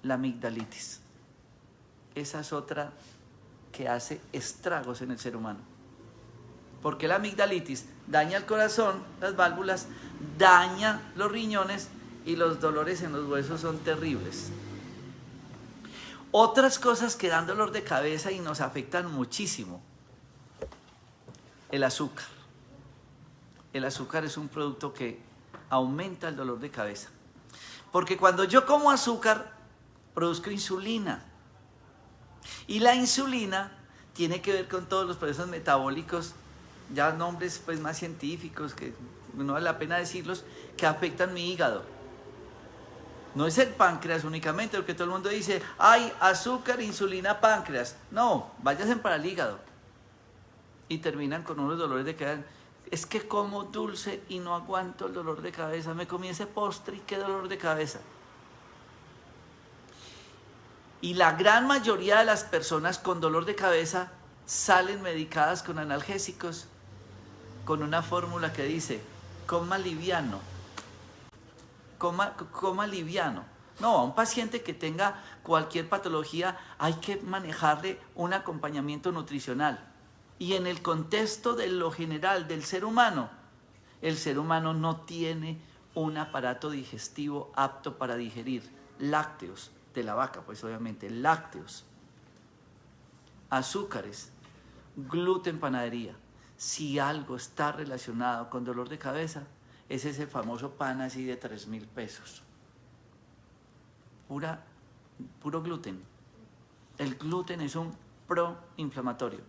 La amigdalitis. Esa es otra que hace estragos en el ser humano. Porque la amigdalitis daña el corazón, las válvulas, daña los riñones y los dolores en los huesos son terribles. Otras cosas que dan dolor de cabeza y nos afectan muchísimo. El azúcar. El azúcar es un producto que aumenta el dolor de cabeza. Porque cuando yo como azúcar, produzco insulina. Y la insulina tiene que ver con todos los procesos metabólicos, ya nombres pues más científicos, que no vale la pena decirlos, que afectan mi hígado. No es el páncreas únicamente, porque todo el mundo dice, hay azúcar, insulina, páncreas. No, váyanse para el hígado. Y terminan con unos dolores de cabeza. Es que como dulce y no aguanto el dolor de cabeza. Me comí ese postre y qué dolor de cabeza. Y la gran mayoría de las personas con dolor de cabeza salen medicadas con analgésicos, con una fórmula que dice, coma liviano. Coma liviano. No, a un paciente que tenga cualquier patología hay que manejarle un acompañamiento nutricional. Y en el contexto de lo general del ser humano, el ser humano no tiene un aparato digestivo apto para digerir lácteos, de la vaca, pues obviamente, lácteos, azúcares, gluten, panadería. Si algo está relacionado con dolor de cabeza, es ese famoso pan así de 3.000 pesos. Puro gluten. El gluten es un proinflamatorio.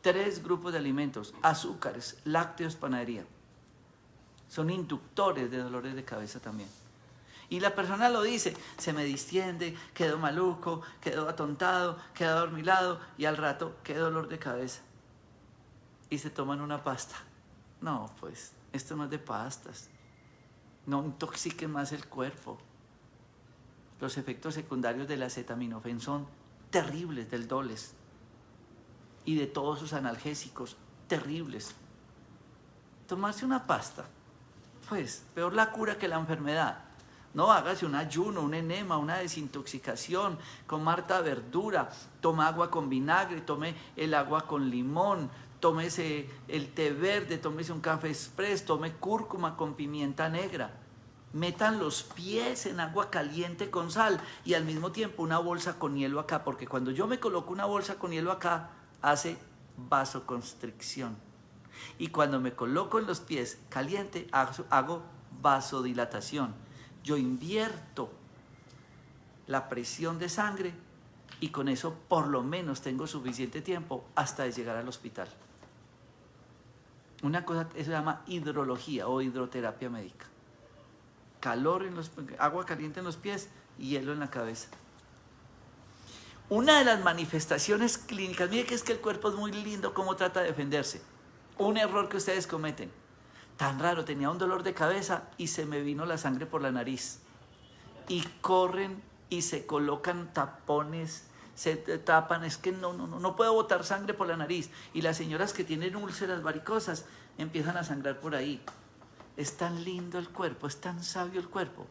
3 grupos de alimentos, azúcares, lácteos, panadería. Son inductores de dolores de cabeza también. Y la persona lo dice, se me distiende, quedo maluco, quedo atontado, quedo adormilado y al rato quedo dolor de cabeza. Y se toman una pasta. No, pues, esto no es de pastas. No intoxiquen más el cuerpo. Los efectos secundarios del acetaminofén son terribles del Doles y de todos sus analgésicos, terribles. Tomarse una pasta, pues, peor la cura que la enfermedad. No, hágase un ayuno, un enema, una desintoxicación, coma harta verdura, toma agua con vinagre, tome el agua con limón, tómese el té verde, tómese un café express, tome cúrcuma con pimienta negra. Metan los pies en agua caliente con sal y al mismo tiempo una bolsa con hielo acá, porque cuando yo me coloco una bolsa con hielo acá, hace vasoconstricción. Y cuando me coloco en los pies caliente, hago vasodilatación. Yo invierto la presión de sangre y con eso por lo menos tengo suficiente tiempo hasta de llegar al hospital. Una cosa, eso se llama hidrología o hidroterapia médica. Calor en los, agua caliente en los pies y hielo en la cabeza. Una de las manifestaciones clínicas, mire que es que el cuerpo es muy lindo cómo trata de defenderse. Un error que ustedes cometen. Tan raro, tenía un dolor de cabeza y se me vino la sangre por la nariz. Y corren y se colocan tapones, se tapan, es que no puedo botar sangre por la nariz. Y las señoras que tienen úlceras varicosas empiezan a sangrar por ahí. Es tan lindo el cuerpo, es tan sabio el cuerpo,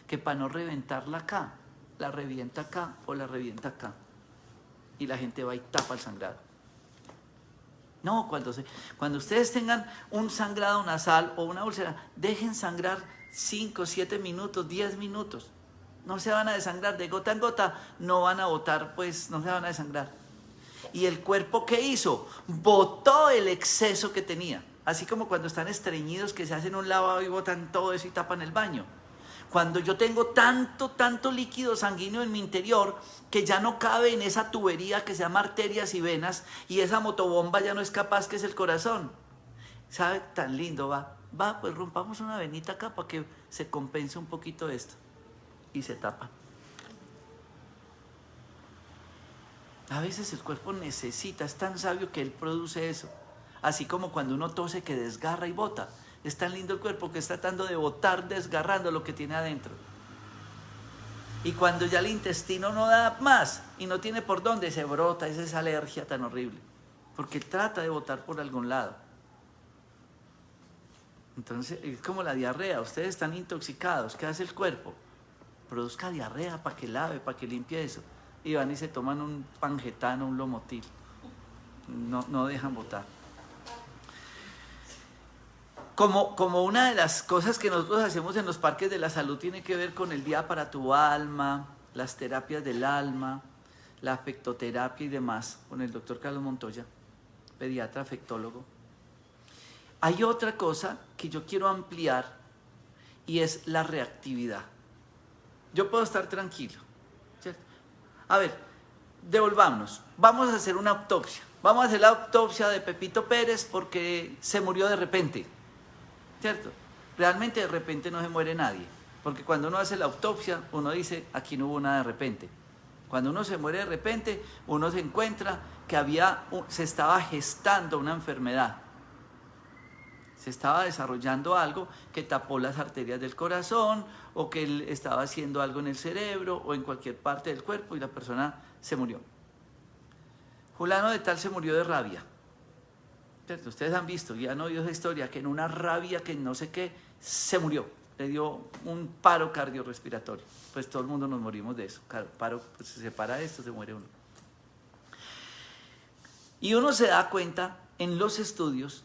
que para no reventarla acá, la revienta acá o la revienta acá. Y la gente va y tapa el sangrado. No, cuando ustedes tengan un sangrado nasal o una úlcera, dejen sangrar 5, 7 minutos, 10 minutos. No se van a desangrar de gota en gota, no van a botar, pues no se van a desangrar. ¿Y el cuerpo qué hizo? Botó el exceso que tenía. Así como cuando están estreñidos que se hacen un lavado y botan todo eso y tapan el baño. Cuando yo tengo tanto líquido sanguíneo en mi interior que ya no cabe en esa tubería que se llama arterias y venas y esa motobomba ya no es capaz, que es el corazón. ¿Sabe? Tan lindo va. Pues rompamos una venita acá para que se compense un poquito esto. Y se tapa. A veces el cuerpo necesita, es tan sabio que él produce eso. Así como cuando uno tose que desgarra y bota. Es tan lindo el cuerpo que está tratando de botar, desgarrando lo que tiene adentro. Y cuando ya el intestino no da más y no tiene por dónde, se brota, es esa alergia tan horrible. Porque trata de botar por algún lado. Entonces, es como la diarrea. Ustedes están intoxicados. ¿Qué hace el cuerpo? Produzca diarrea para que lave, para que limpie eso. Y van y se toman un pangetano, un lomotil. No dejan botar. Como una de las cosas que nosotros hacemos en los parques de la salud tiene que ver con el día para tu alma, las terapias del alma, la afectoterapia y demás, con el doctor Carlos Montoya, pediatra afectólogo. Hay otra cosa que yo quiero ampliar y es la reactividad. Yo puedo estar tranquilo, ¿cierto? A ver, devolvámonos. Vamos a hacer una autopsia. Vamos a hacer la autopsia de Pepito Pérez porque se murió de repente. ¿Cierto? Realmente de repente no se muere nadie, porque cuando uno hace la autopsia, uno dice, aquí no hubo nada de repente. Cuando uno se muere de repente, uno se encuentra que se estaba gestando una enfermedad. Se estaba desarrollando algo que tapó las arterias del corazón, o que él estaba haciendo algo en el cerebro, o en cualquier parte del cuerpo, y la persona se murió. Fulano de tal se murió de rabia. Ustedes han visto y han oído esa historia, que en una rabia que no sé qué, se murió, le dio un paro cardiorrespiratorio. Pues todo el mundo nos morimos de eso. Claro, paro, pues se separa esto, se muere uno. Y uno se da cuenta en los estudios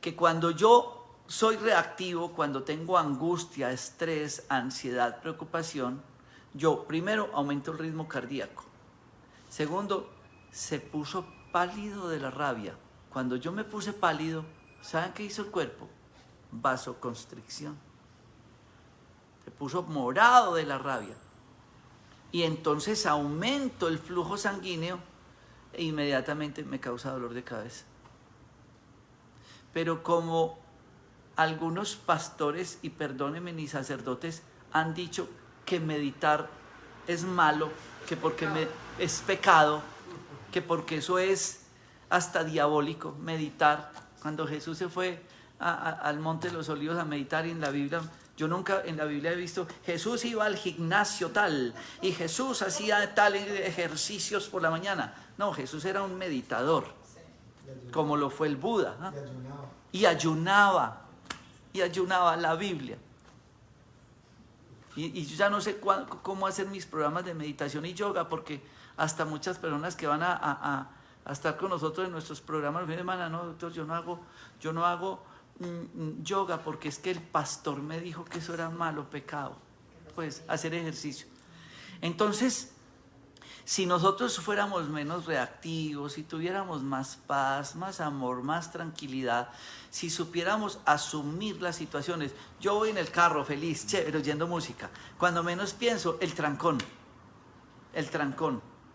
que cuando yo soy reactivo, cuando tengo angustia, estrés, ansiedad, preocupación, yo primero aumento el ritmo cardíaco. Segundo, se puso pálido de la rabia. Cuando yo me puse pálido, ¿saben qué hizo el cuerpo? Vasoconstricción. Se puso morado de la rabia. Y entonces aumento el flujo sanguíneo e inmediatamente me causa dolor de cabeza. Pero como algunos pastores, y perdónenme, ni sacerdotes, han dicho que meditar es malo, que porque es pecado, que porque eso es hasta diabólico, meditar. Cuando Jesús se fue al Monte de los Olivos a meditar, y en la Biblia, yo nunca en la Biblia he visto, Jesús iba al gimnasio tal, y Jesús hacía tal ejercicios por la mañana. No, Jesús era un meditador, como lo fue el Buda, ¿eh? Y ayunaba la Biblia. Y yo ya no sé cómo hacer mis programas de meditación y yoga, porque hasta muchas personas que van a estar con nosotros en nuestros programas, me dicen, hermana, no, doctor, yo no hago yoga porque es que el pastor me dijo que eso era malo, pecado, pues hacer ejercicio. Entonces, si nosotros fuéramos menos reactivos, si tuviéramos más paz, más amor, más tranquilidad, si supiéramos asumir las situaciones. Yo voy en el carro feliz, chévere, oyendo música. Cuando menos pienso, el trancón,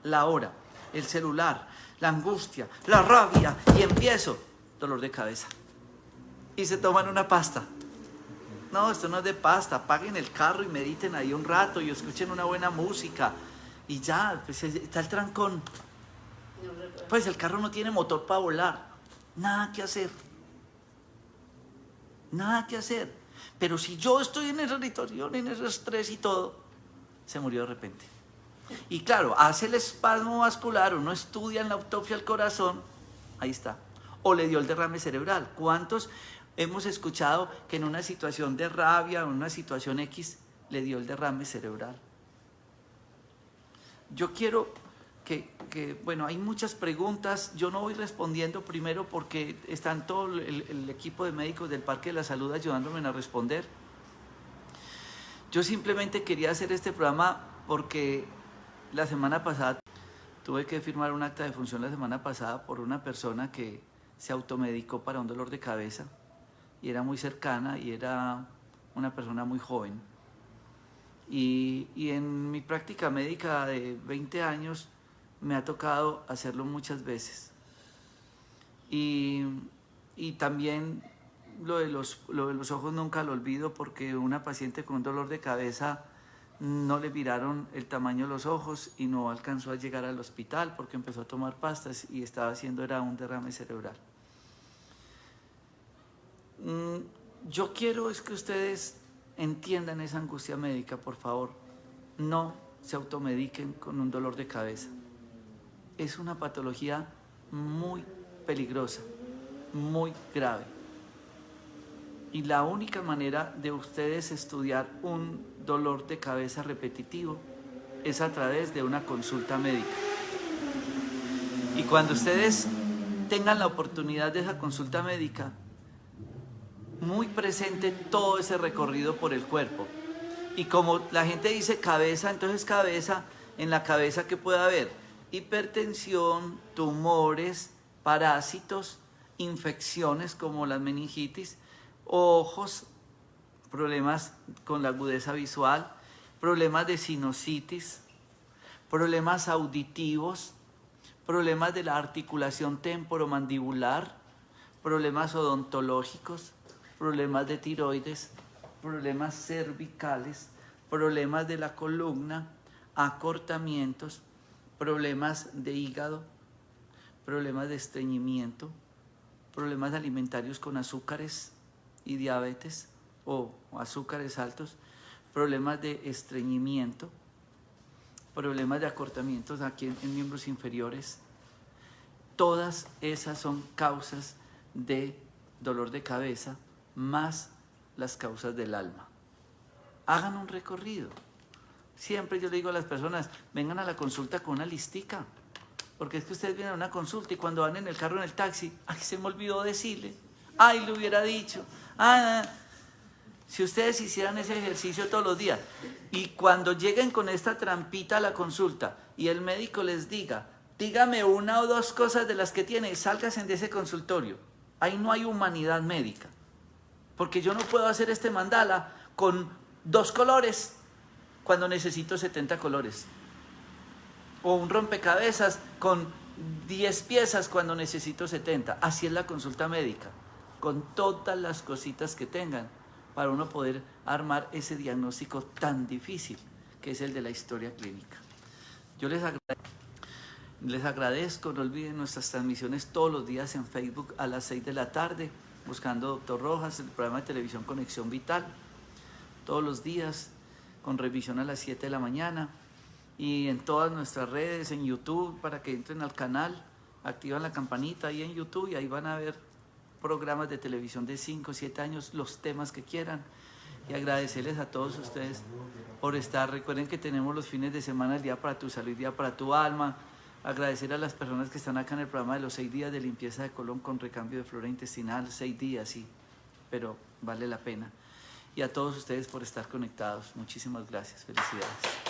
la hora, el celular, la angustia, la rabia, y empiezo, dolor de cabeza. Y se toman una pasta. No, esto no es de pasta, apaguen el carro y mediten ahí un rato y escuchen una buena música. Y ya, pues está el trancón. Pues el carro no tiene motor para volar. Nada que hacer. Pero si yo estoy en esa situación, en ese estrés y todo, se murió de repente. Y claro, hace el espasmo vascular, uno estudia en la autopsia al corazón, ahí está. O le dio el derrame cerebral. ¿Cuántos hemos escuchado que en una situación de rabia, en una situación X, le dio el derrame cerebral? Yo quiero bueno, hay muchas preguntas, yo no voy respondiendo primero porque están todo el equipo de médicos del Parque de la Salud ayudándome a responder. Yo simplemente quería hacer este programa porque la semana pasada tuve que firmar un acta de función la semana pasada por una persona que se automedicó para un dolor de cabeza y era muy cercana y era una persona muy joven. Y en mi práctica médica de 20 años me ha tocado hacerlo muchas veces. Y también lo de los ojos nunca lo olvido, porque una paciente con un dolor de cabeza no le miraron el tamaño de los ojos y no alcanzó a llegar al hospital porque empezó a tomar pastas y estaba haciendo era un derrame cerebral. Yo quiero es que ustedes entiendan esa angustia médica, por favor. No se automediquen con un dolor de cabeza. Es una patología muy peligrosa, muy grave. Y la única manera de ustedes estudiar un dolor de cabeza repetitivo es a través de una consulta médica. Y cuando ustedes tengan la oportunidad de esa consulta médica, muy presente todo ese recorrido por el cuerpo. Y como la gente dice cabeza, entonces cabeza, en la cabeza ¿qué puede haber? Hipertensión, tumores, parásitos, infecciones como las meningitis, ojos, problemas con la agudeza visual, problemas de sinusitis, problemas auditivos, problemas de la articulación temporomandibular, problemas odontológicos, problemas de tiroides, problemas cervicales, problemas de la columna, acortamientos, problemas de hígado, problemas de estreñimiento, problemas alimentarios con azúcares y diabetes o azúcares altos, problemas de estreñimiento, problemas de acortamientos aquí en miembros inferiores. Todas esas son causas de dolor de cabeza, más las causas del alma. Hagan un recorrido. Siempre yo le digo a las personas, vengan a la consulta con una listica, porque es que ustedes vienen a una consulta y cuando van en el carro, en el taxi, ay, se me olvidó decirle, ay, le hubiera dicho, si ustedes hicieran ese ejercicio todos los días y cuando lleguen con esta trampita a la consulta y el médico les diga, dígame una o dos cosas de las que tiene, sálganse de ese consultorio. Ahí no hay humanidad médica, porque yo no puedo hacer este mandala con 2 colores cuando necesito 70 colores, o un rompecabezas con 10 piezas cuando necesito 70. Así es la consulta médica, con todas las cositas que tengan, para uno poder armar ese diagnóstico tan difícil que es el de la historia clínica. Yo les agradezco, no olviden nuestras transmisiones todos los días en Facebook a las 6 de la tarde, buscando Doctor Rojas, el programa de televisión Conexión Vital, todos los días, con revisión a las 7 de la mañana, y en todas nuestras redes, en YouTube, para que entren al canal, activan la campanita ahí en YouTube y ahí van a ver programas de televisión de 5 o 7 años, los temas que quieran, y agradecerles a todos ustedes por estar. Recuerden que tenemos los fines de semana el Día para tu Salud, Día para tu Alma. Agradecer a las personas que están acá en el programa de los 6 días de limpieza de colon con recambio de flora intestinal, 6 días, sí, pero vale la pena. Y a todos ustedes por estar conectados. Muchísimas gracias. Felicidades.